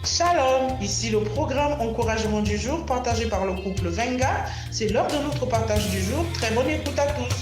Shalom, ici le programme Encouragement du jour partagé par le couple Venga. C'est l'heure de notre partage du jour. Très bonne écoute à tous.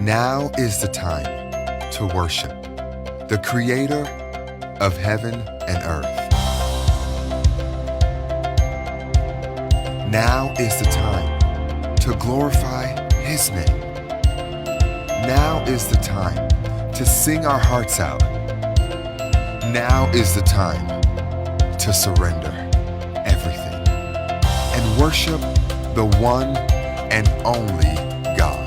Now is the time to worship the Creator of heaven and earth. Now is the time to glorify His name. Now is the time to sing our hearts out. Now is the time to surrender everything and worship the one and only God.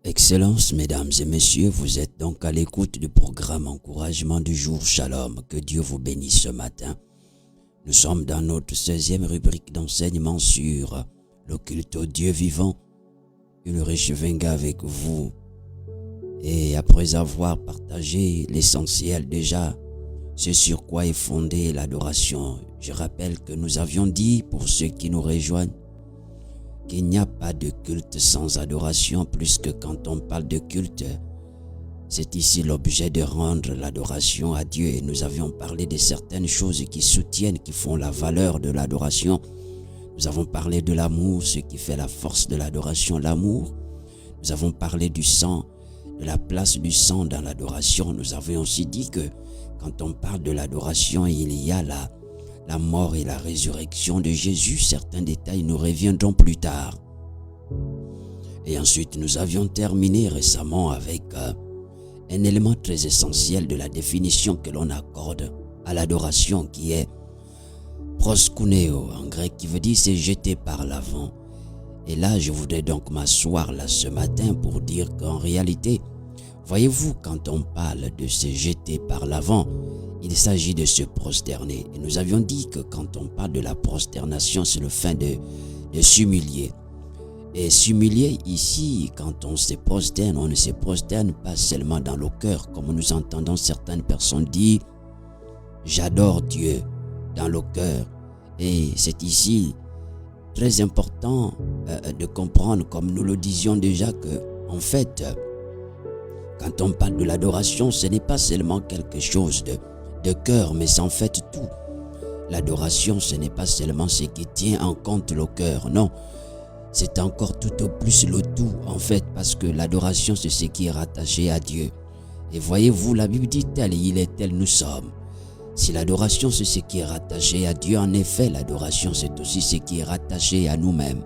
Excellences, mesdames et messieurs, vous êtes donc à l'écoute du programme Encouragement du jour. Shalom, que Dieu vous bénisse ce matin. Nous sommes dans notre 16e rubrique d'enseignement sur le culte au Dieu vivant. Ulrich Venga avec vous. Et après avoir partagé l'essentiel déjà, ce sur quoi est fondée l'adoration, je rappelle que nous avions dit, pour ceux qui nous rejoignent, qu'il n'y a pas de culte sans adoration, puisque quand on parle de culte, c'est ici l'objet de rendre l'adoration à Dieu. Et nous avions parlé de certaines choses qui soutiennent, qui font la valeur de l'adoration. Nous avons parlé de l'amour, ce qui fait la force de l'adoration, l'amour. Nous avons parlé du sang, de la place du sang dans l'adoration. Nous avions aussi dit que quand on parle de l'adoration, il y a la mort et la résurrection de Jésus. Certains détails nous reviendront plus tard. Et ensuite, nous avions terminé récemment avec un élément très essentiel de la définition que l'on accorde à l'adoration, qui est proskuneo en grec, qui veut dire c'est jeté par l'avant. Et là, je voudrais donc m'asseoir là ce matin pour dire qu'en réalité, voyez-vous, quand on parle de se jeter par l'avant, il s'agit de se prosterner. Et nous avions dit que quand on parle de la prosternation, c'est le fait de s'humilier. Et s'humilier ici, quand on se prosterne, on ne se prosterne pas seulement dans le cœur, comme nous entendons certaines personnes dire « j'adore Dieu » dans le cœur. Et c'est ici très important de comprendre, comme nous le disions déjà, que en fait, quand on parle de l'adoration, ce n'est pas seulement quelque chose de cœur, mais c'est en fait tout. L'adoration, ce n'est pas seulement ce qui tient en compte le cœur, non. C'est encore tout au plus le tout, en fait, parce que l'adoration, c'est ce qui est rattaché à Dieu. Et voyez-vous, la Bible dit tel, il est tel, nous sommes. Si l'adoration, c'est ce qui est rattaché à Dieu, en effet, l'adoration, c'est aussi ce qui est rattaché à nous-mêmes.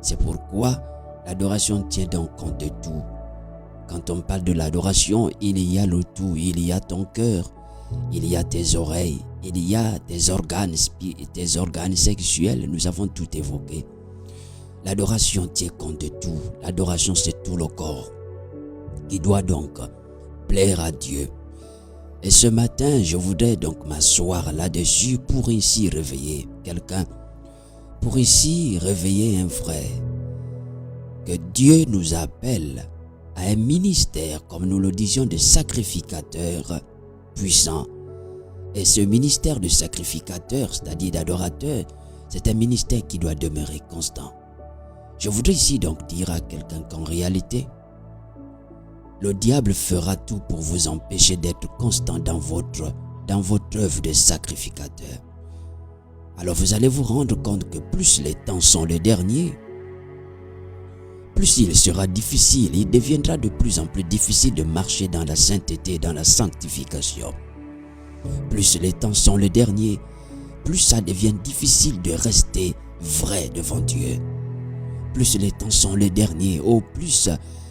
C'est pourquoi l'adoration tient donc compte de tout. Quand on parle de l'adoration, il y a le tout, il y a ton cœur, il y a tes oreilles, il y a tes organes sexuels, nous avons tout évoqué. L'adoration tient compte de tout, l'adoration c'est tout le corps, qui doit donc plaire à Dieu. Et ce matin, je voudrais donc m'asseoir là-dessus pour ici réveiller quelqu'un, pour ici réveiller un frère, que Dieu nous appelle à un ministère, comme nous le disions, de sacrificateur puissant. Et ce ministère de sacrificateur, c'est-à-dire d'adorateur, c'est un ministère qui doit demeurer constant. Je voudrais ici donc dire à quelqu'un qu'en réalité, le diable fera tout pour vous empêcher d'être constant dans votre œuvre de sacrificateur. Alors vous allez vous rendre compte que plus les temps sont les derniers, plus il sera difficile, il deviendra de plus en plus difficile de marcher dans la sainteté, dans la sanctification. Plus les temps sont les derniers, plus ça devient difficile de rester vrai devant Dieu. Plus les temps sont les derniers, plus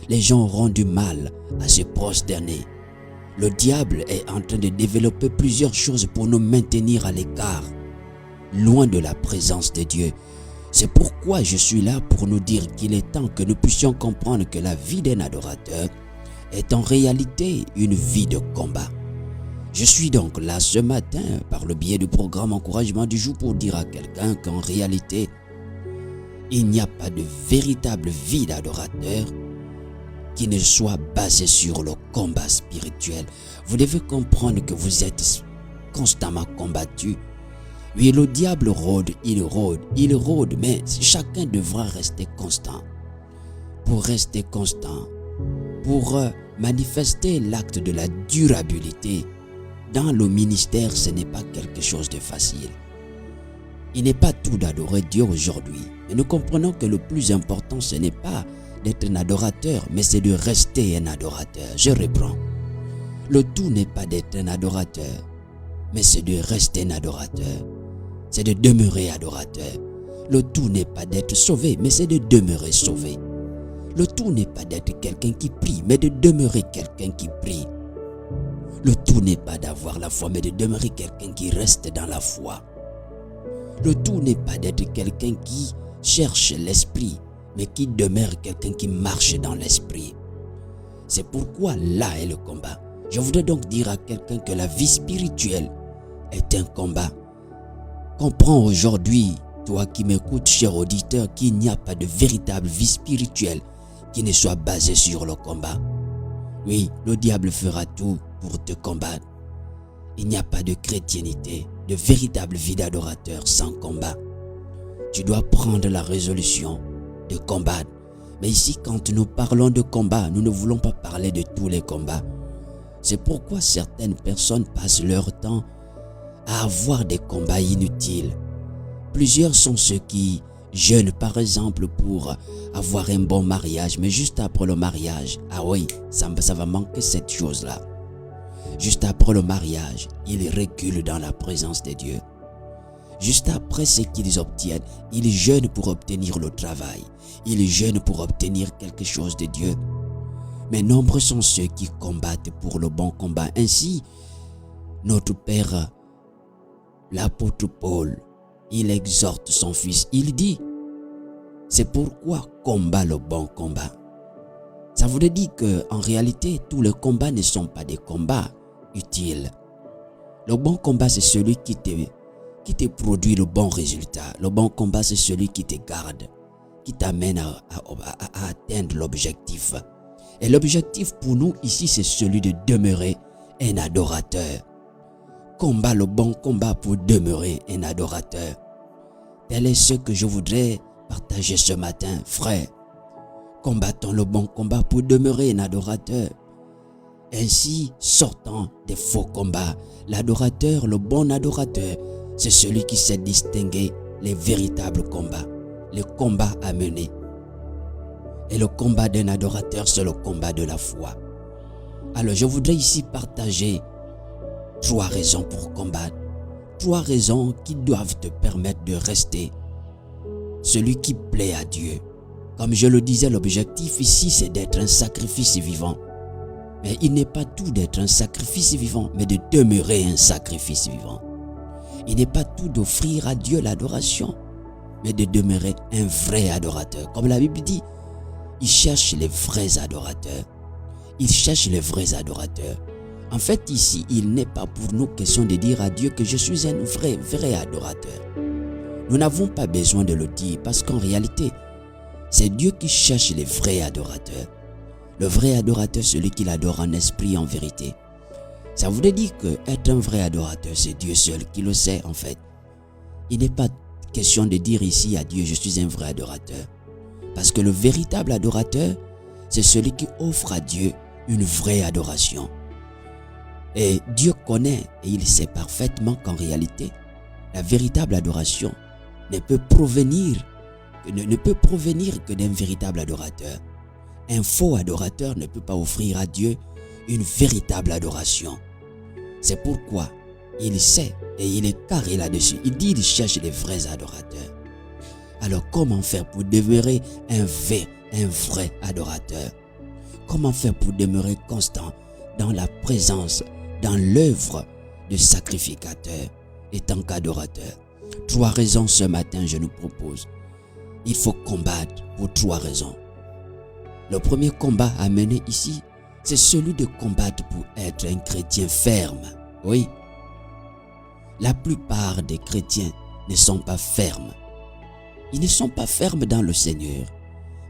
les gens auront du mal à se prosterner. Le diable est en train de développer plusieurs choses pour nous maintenir à l'écart, loin de la présence de Dieu. C'est pourquoi je suis là pour nous dire qu'il est temps que nous puissions comprendre que la vie d'un adorateur est en réalité une vie de combat. Je suis donc là ce matin par le biais du programme Encouragement du jour pour dire à quelqu'un qu'en réalité, il n'y a pas de véritable vie d'adorateur qui ne soit basée sur le combat spirituel. Vous devez comprendre que vous êtes constamment combattu. Oui, le diable rôde, il rôde, mais chacun devra rester constant. Pour rester constant, pour manifester l'acte de la durabilité, dans le ministère, ce n'est pas quelque chose de facile. Il n'est pas tout d'adorer Dieu aujourd'hui. Et nous comprenons que le plus important, ce n'est pas d'être un adorateur, mais c'est de rester un adorateur. Je reprends. Le tout n'est pas d'être un adorateur, mais c'est de rester un adorateur. C'est de demeurer adorateur. Le tout n'est pas d'être sauvé, mais c'est de demeurer sauvé. Le tout n'est pas d'être quelqu'un qui prie, mais de demeurer quelqu'un qui prie. Le tout n'est pas d'avoir la foi, mais de demeurer quelqu'un qui reste dans la foi. Le tout n'est pas d'être quelqu'un qui cherche l'esprit, mais qui demeure quelqu'un qui marche dans l'esprit. C'est pourquoi là est le combat. Je voudrais donc dire à quelqu'un que la vie spirituelle est un combat. Comprends aujourd'hui, toi qui m'écoutes, cher auditeur, qu'il n'y a pas de véritable vie spirituelle qui ne soit basée sur le combat. Oui, le diable fera tout pour te combattre. Il n'y a pas de chrétienté, de véritable vie d'adorateur sans combat. Tu dois prendre la résolution de combattre. Mais ici, quand nous parlons de combat, nous ne voulons pas parler de tous les combats. C'est pourquoi certaines personnes passent leur temps à avoir des combats inutiles. Plusieurs sont ceux qui jeûnent par exemple pour avoir un bon mariage, mais juste après le mariage, ah oui, ça va manquer cette chose-là. Juste après le mariage, ils reculent dans la présence de Dieu. Juste après ce qu'ils obtiennent, ils jeûnent pour obtenir le travail. Ils jeûnent pour obtenir quelque chose de Dieu. Mais nombreux sont ceux qui combattent pour le bon combat. Ainsi, notre Père, l'apôtre Paul, il exhorte son fils. Il dit, c'est pourquoi combat le bon combat. Ça voudrait dire qu'en réalité, tous les combats ne sont pas des combats utiles. Le bon combat, c'est celui qui te produit le bon résultat. Le bon combat, c'est celui qui te garde, qui t'amène à atteindre l'objectif. Et l'objectif pour nous ici, c'est celui de demeurer un adorateur. Combat le bon combat pour demeurer un adorateur. Tel est ce que je voudrais partager ce matin, frère. Combattons le bon combat pour demeurer un adorateur. Ainsi, sortant des faux combats, l'adorateur, le bon adorateur, c'est celui qui sait distinguer les véritables combats, les combats à mener. Et le combat d'un adorateur, c'est le combat de la foi. Alors, je voudrais ici partager 3 raisons pour combattre. 3 raisons qui doivent te permettre de rester celui qui plaît à Dieu. Comme je le disais, l'objectif ici, c'est d'être un sacrifice vivant. Mais il n'est pas tout d'être un sacrifice vivant, mais de demeurer un sacrifice vivant. Il n'est pas tout d'offrir à Dieu l'adoration, mais de demeurer un vrai adorateur. Comme la Bible dit, il cherche les vrais adorateurs. Il cherche les vrais adorateurs. En fait, ici, il n'est pas pour nous question de dire à Dieu que je suis un vrai adorateur. Nous n'avons pas besoin de le dire parce qu'en réalité, c'est Dieu qui cherche les vrais adorateurs. Le vrai adorateur, celui qui l'adore en esprit et en vérité. Ça voudrait dire qu'être un vrai adorateur, c'est Dieu seul qui le sait en fait. Il n'est pas question de dire ici à Dieu, je suis un vrai adorateur. Parce que le véritable adorateur, c'est celui qui offre à Dieu une vraie adoration. Et Dieu connaît et il sait parfaitement qu'en réalité, la véritable adoration ne peut provenir que d'un véritable adorateur. Un faux adorateur ne peut pas offrir à Dieu une véritable adoration. C'est pourquoi il sait et il est carré là-dessus. Il dit qu'il cherche les vrais adorateurs. Alors comment faire pour demeurer un vrai adorateur? Comment faire pour demeurer constant dans la présence, dans l'œuvre de sacrificateur et tant qu'adorateur? 3 raisons ce matin je nous propose. Il faut combattre pour 3 raisons. Le premier combat à mener ici, c'est celui de combattre pour être un chrétien ferme. Oui, la plupart des chrétiens ne sont pas fermes. Ils ne sont pas fermes dans le Seigneur.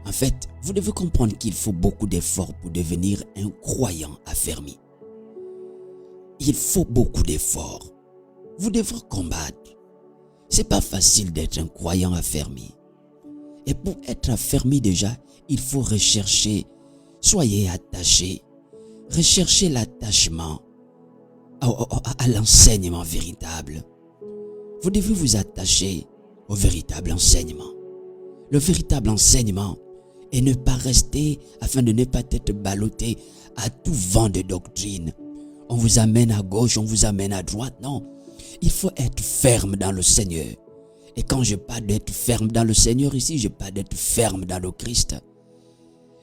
En fait, vous devez comprendre qu'il faut beaucoup d'efforts pour devenir un croyant affermi. Il faut beaucoup d'efforts. Vous devrez combattre. C'est pas facile d'être un croyant affermi. Et pour être affermi déjà, il faut rechercher, soyez attachés, recherchez l'attachement à l'enseignement véritable. Vous devez vous attacher au véritable enseignement. Le véritable enseignement et ne pas rester afin de ne pas être ballotté à tout vent de doctrine. On vous amène à gauche, on vous amène à droite. Non, il faut être ferme dans le Seigneur. Et quand je parle d'être ferme dans le Seigneur ici, je parle d'être ferme dans le Christ.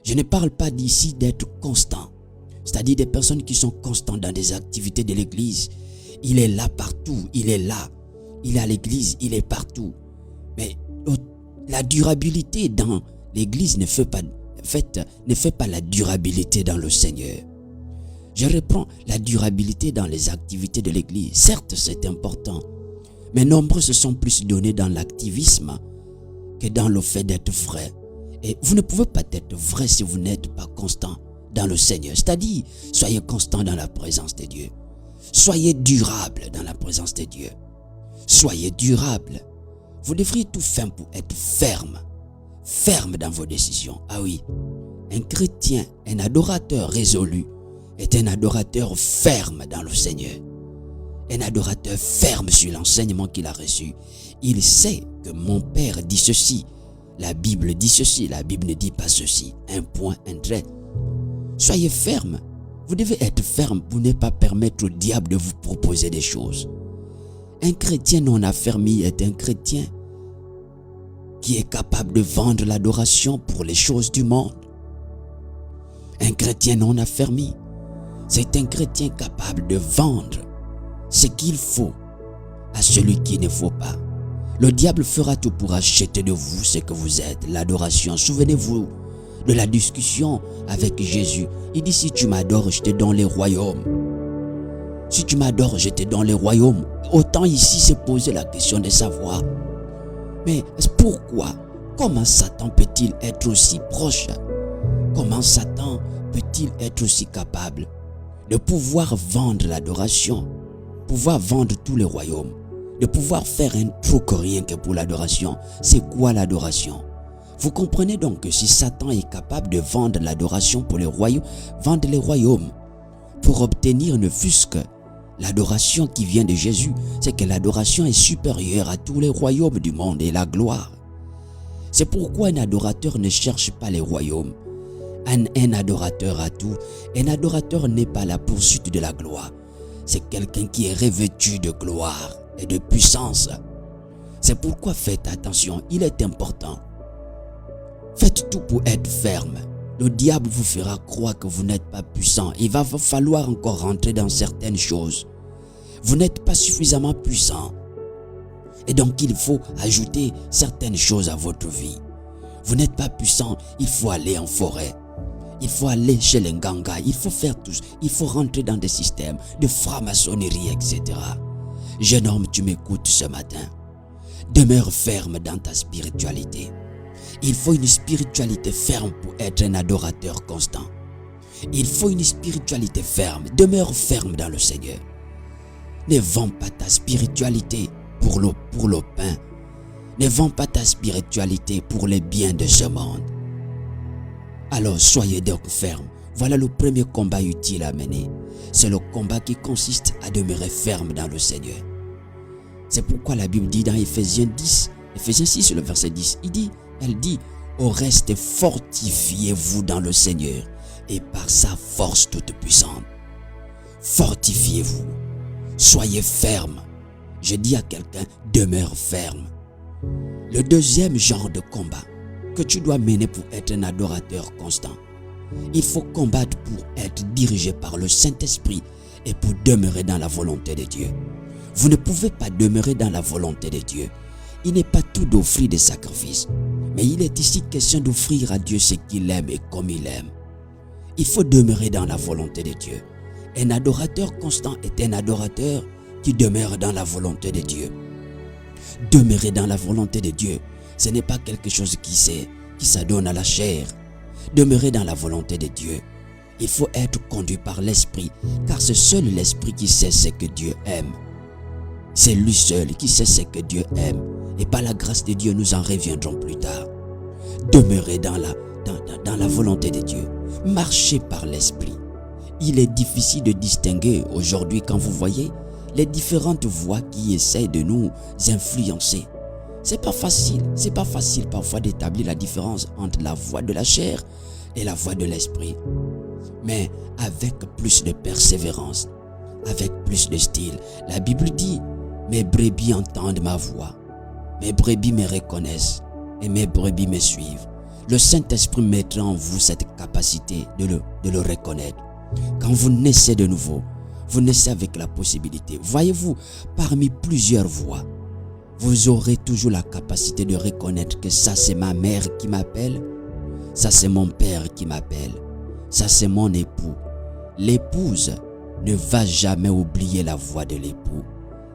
Je ne parle pas d'ici d'être constant. C'est-à-dire des personnes qui sont constantes dans des activités de l'église. Il est là partout, il est là. Il est à l'église, il est partout. Mais la durabilité dans l'église ne fait pas la durabilité dans le Seigneur. Je reprends la durabilité dans les activités de l'église. Certes, c'est important. Mais nombreux se sont plus donnés dans l'activisme que dans le fait d'être vrai. Et vous ne pouvez pas être vrai si vous n'êtes pas constant dans le Seigneur. C'est-à-dire, soyez constant dans la présence de Dieu. Soyez durable dans la présence de Dieu. Soyez durable. Vous devriez tout faire pour être ferme. Ferme dans vos décisions. Ah oui, un chrétien, un adorateur résolu est un adorateur ferme dans le Seigneur. Un adorateur ferme sur l'enseignement qu'il a reçu. Il sait que mon Père dit ceci. La Bible dit ceci. La Bible ne dit pas ceci. Un point, un trait. Soyez ferme. Vous devez être ferme pour ne pas permettre au diable de vous proposer des choses. Un chrétien non affermi est un chrétien qui est capable de vendre l'adoration pour les choses du monde. Un chrétien non affermi, c'est un chrétien capable de vendre ce qu'il faut à celui qui ne faut pas. Le diable fera tout pour acheter de vous ce que vous êtes, l'adoration. Souvenez-vous de la discussion avec Jésus. Il dit, si tu m'adores, je te donne les royaumes. Si tu m'adores, je te donne les royaumes. Autant ici se poser la question de savoir, mais pourquoi? Comment Satan peut-il être aussi proche? Comment Satan peut-il être aussi capable de pouvoir vendre l'adoration, pouvoir vendre tous les royaumes, de pouvoir faire un truc rien que pour l'adoration? C'est quoi l'adoration? Vous comprenez donc que si Satan est capable de vendre l'adoration pour les royaumes, vendre les royaumes pour obtenir ne fût-ce que l'adoration qui vient de Jésus, c'est que l'adoration est supérieure à tous les royaumes du monde et la gloire. C'est pourquoi un adorateur ne cherche pas les royaumes. Un adorateur a tout. Un adorateur n'est pas la poursuite de la gloire. C'est quelqu'un qui est revêtu de gloire et de puissance. C'est pourquoi faites attention, il est important. Faites tout pour être ferme. Le diable vous fera croire que vous n'êtes pas puissant. Il va vous falloir encore rentrer dans certaines choses. Vous n'êtes pas suffisamment puissant. Et donc il faut ajouter certaines choses à votre vie. Vous n'êtes pas puissant, il faut aller en forêt. Il faut aller chez les Nganga. Il faut faire tout. Il faut rentrer dans des systèmes de franc-maçonnerie, etc. Jeune homme, tu m'écoutes ce matin. Demeure ferme dans ta spiritualité. Il faut une spiritualité ferme pour être un adorateur constant. Il faut une spiritualité ferme. Demeure ferme dans le Seigneur. Ne vends pas ta spiritualité pour le pain. Ne vends pas ta spiritualité pour les biens de ce monde. Alors soyez donc ferme. Voilà le premier combat utile à mener. C'est le combat qui consiste à demeurer ferme dans le Seigneur. C'est pourquoi la Bible dit dans Éphésiens 6, le verset 10, elle dit, au reste fortifiez-vous dans le Seigneur et par sa force toute puissante. Fortifiez-vous. Soyez ferme. Je dis à quelqu'un, demeure ferme. Le deuxième genre de combat que tu dois mener pour être un adorateur constant, il faut combattre pour être dirigé par le Saint-Esprit et pour demeurer dans la volonté de Dieu. Vous ne pouvez pas demeurer dans la volonté de Dieu. Il n'est pas tout d'offrir des sacrifices, mais il est ici question d'offrir à Dieu ce qu'il aime et comme il aime. Il faut demeurer dans la volonté de Dieu. Un adorateur constant est un adorateur qui demeure dans la volonté de Dieu. Demeurer dans la volonté de Dieu, ce n'est pas quelque chose qui s'adonne à la chair. Demeurer dans la volonté de Dieu, il faut être conduit par l'Esprit, car c'est seul l'Esprit qui sait ce que Dieu aime. C'est lui seul qui sait ce que Dieu aime. Et par la grâce de Dieu, nous en reviendrons plus tard. Demeurer dans la volonté de Dieu. Marcher par l'Esprit. Il est difficile de distinguer aujourd'hui quand vous voyez les différentes voix qui essaient de nous influencer. C'est pas facile parfois d'établir la différence entre la voix de la chair et la voix de l'Esprit. Mais avec plus de persévérance, avec plus de style, la Bible dit: mes brebis entendent ma voix, mes brebis me reconnaissent et mes brebis me suivent. Le Saint-Esprit mettra en vous cette capacité de le reconnaître. Quand vous naissez de nouveau, vous naissez avec la possibilité. Voyez-vous, parmi plusieurs voix, vous aurez toujours la capacité de reconnaître que ça c'est ma mère qui m'appelle, ça c'est mon père qui m'appelle, ça c'est mon époux. L'épouse ne va jamais oublier la voix de l'époux,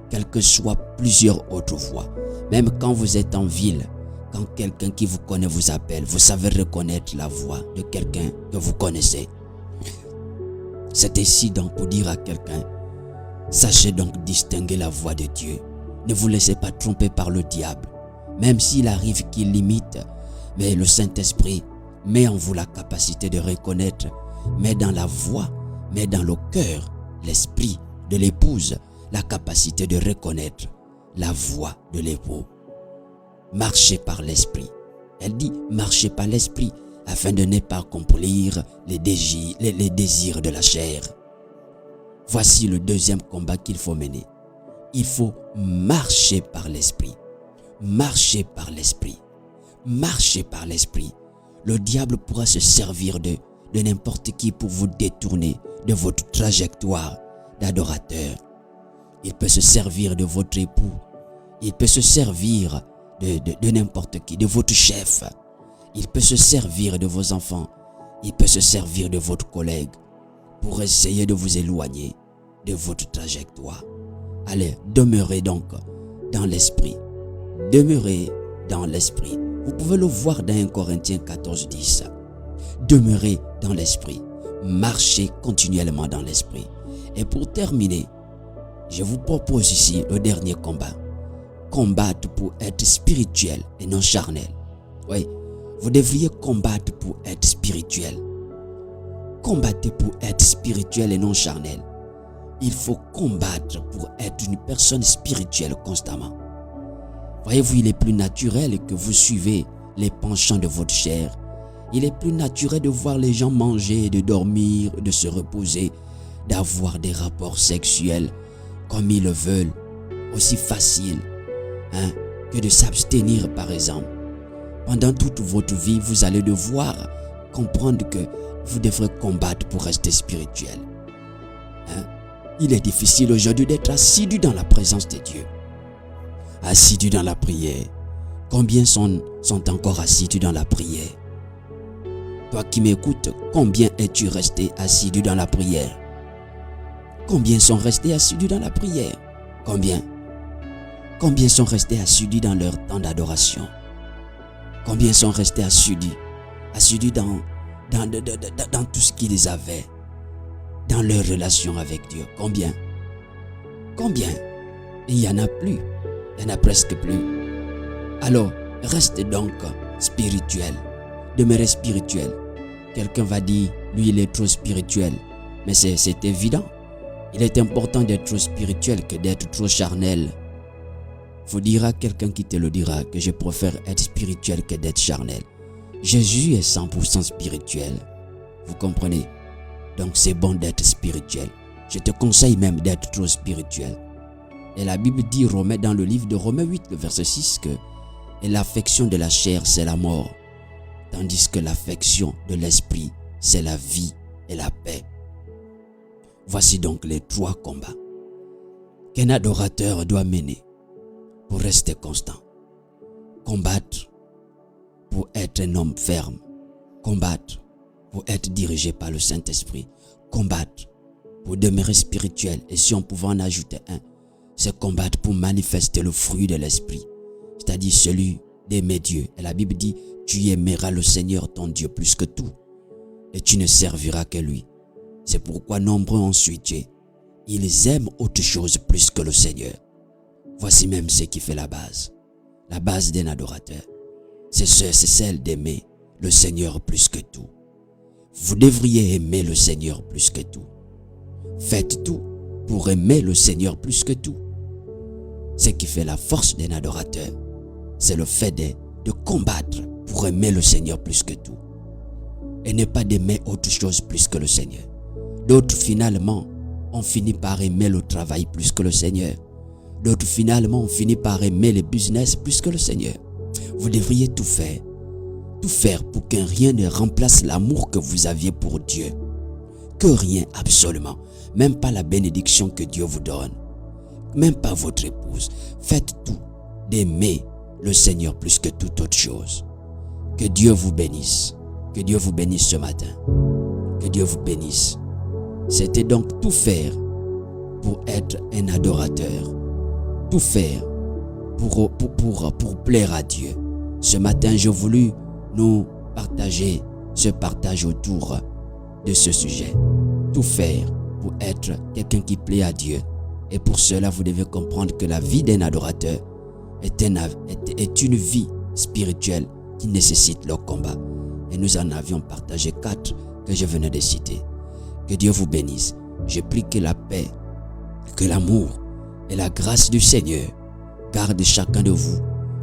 quelles que soient plusieurs autres voix. Même quand vous êtes en ville, quand quelqu'un qui vous connaît vous appelle, vous savez reconnaître la voix de quelqu'un que vous connaissez. C'est ici donc pour dire à quelqu'un: sachez donc distinguer la voix de Dieu. Ne vous laissez pas tromper par le diable. Même s'il arrive qu'il limite, mais le Saint-Esprit met en vous la capacité de reconnaître, met dans la voix, met dans le cœur, l'esprit de l'épouse, la capacité de reconnaître la voix de l'époux. Marchez par l'esprit. Elle dit: marchez par l'esprit, afin de ne pas accomplir les désirs de la chair. Voici le deuxième combat qu'il faut mener. Il faut marcher par l'esprit. Marcher par l'esprit. Marcher par l'esprit. Le diable pourra se servir de n'importe qui pour vous détourner de votre trajectoire d'adorateur. Il peut se servir de votre époux. Il peut se servir de n'importe qui, de votre chef. Il peut se servir de vos enfants. Il peut se servir de votre collègue pour essayer de vous éloigner de votre trajectoire. Allez, demeurez donc dans l'esprit. Demeurez dans l'esprit. Vous pouvez le voir dans 1 Corinthiens 14, 10. Demeurez dans l'esprit. Marchez continuellement dans l'esprit. Et pour terminer, je vous propose ici le dernier combat. Combattre pour être spirituel et non charnel. Oui, vous devriez combattre pour être spirituel. Combattez pour être spirituel et non charnel. Il faut combattre pour être une personne spirituelle constamment. Voyez-vous, il est plus naturel que vous suivez les penchants de votre chair. Il est plus naturel de voir les gens manger, de dormir, de se reposer, d'avoir des rapports sexuels comme ils le veulent, aussi facile que de s'abstenir par exemple. Pendant toute votre vie, vous allez devoir comprendre que vous devrez combattre pour rester spirituel. Il est difficile aujourd'hui d'être assidu dans la présence de Dieu. Assidu dans la prière. Combien sont encore assidus dans la prière? Toi qui m'écoutes, combien es-tu resté assidu dans la prière? Combien sont restés assidus dans la prière? Combien? Combien sont restés assidus dans leur temps d'adoration? Combien sont restés assidus dans tout ce qu'ils avaient, dans leur relation avec Dieu? Combien? Combien? Il n'y en a plus. Il n'y en a presque plus. Alors, reste donc spirituel. Demeurez spirituel. Quelqu'un va dire, lui il est trop spirituel. Mais c'est évident. Il est important d'être trop spirituel que d'être trop charnel. Faut dire à quelqu'un qui te le dira que je préfère être spirituel que d'être charnel. Jésus est 100% spirituel. Vous comprenez? Donc c'est bon d'être spirituel. Je te conseille même d'être trop spirituel. Et la Bible dit dans le livre de Romains 8, le verset 6 que et l'affection de la chair c'est la mort, tandis que l'affection de l'esprit c'est la vie et la paix. Voici donc les trois combats qu'un adorateur doit mener pour rester constant. Combattre pour être un homme ferme. Combattre pour être dirigé par le Saint-Esprit. Combattre pour demeurer spirituel, et si on pouvait en ajouter un, c'est combattre pour manifester le fruit de l'esprit, c'est-à-dire celui d'aimer Dieu. Et la Bible dit, tu aimeras le Seigneur ton Dieu plus que tout, et tu ne serviras que lui. C'est pourquoi nombreux ont suivi, ils aiment autre chose plus que le Seigneur. Voici même ce qui fait la base d'un adorateur. C'est celle d'aimer le Seigneur plus que tout. Vous devriez aimer le Seigneur plus que tout. Faites tout pour aimer le Seigneur plus que tout. Ce qui fait la force d'un adorateur, c'est le fait de combattre pour aimer le Seigneur plus que tout. Et ne pas d'aimer autre chose plus que le Seigneur. D'autres finalement ont fini par aimer le travail plus que le Seigneur. D'autres finalement ont fini par aimer le business plus que le Seigneur. Vous devriez tout faire pour que rien ne remplace l'amour que vous aviez pour Dieu. Que rien absolument, même pas la bénédiction que Dieu vous donne, même pas votre épouse. Faites tout d'aimer le Seigneur plus que toute autre chose. Que Dieu vous bénisse. Que Dieu vous bénisse ce matin. Que Dieu vous bénisse. C'était donc tout faire pour être un adorateur. Tout faire pour plaire à Dieu. Ce matin, j'ai voulu nous partager ce partage autour de ce sujet. Tout faire pour être quelqu'un qui plaît à Dieu. Et pour cela, vous devez comprendre que la vie d'un adorateur est une vie spirituelle qui nécessite le combat. Et nous en avions partagé 4 que je venais de citer. Que Dieu vous bénisse. Je prie que la paix, que l'amour et la grâce du Seigneur gardent chacun de vous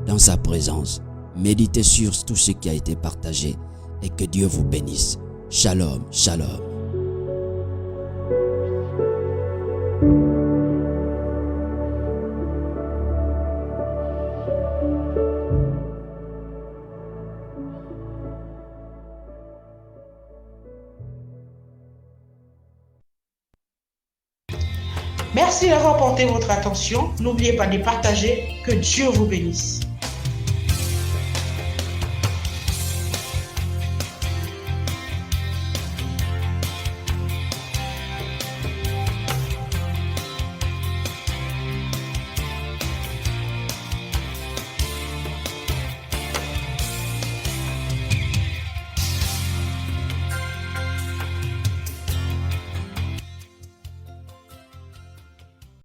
dans sa présence. Méditez sur tout ce qui a été partagé et que Dieu vous bénisse. Shalom, shalom. Merci d'avoir porté votre attention. N'oubliez pas de partager. Que Dieu vous bénisse.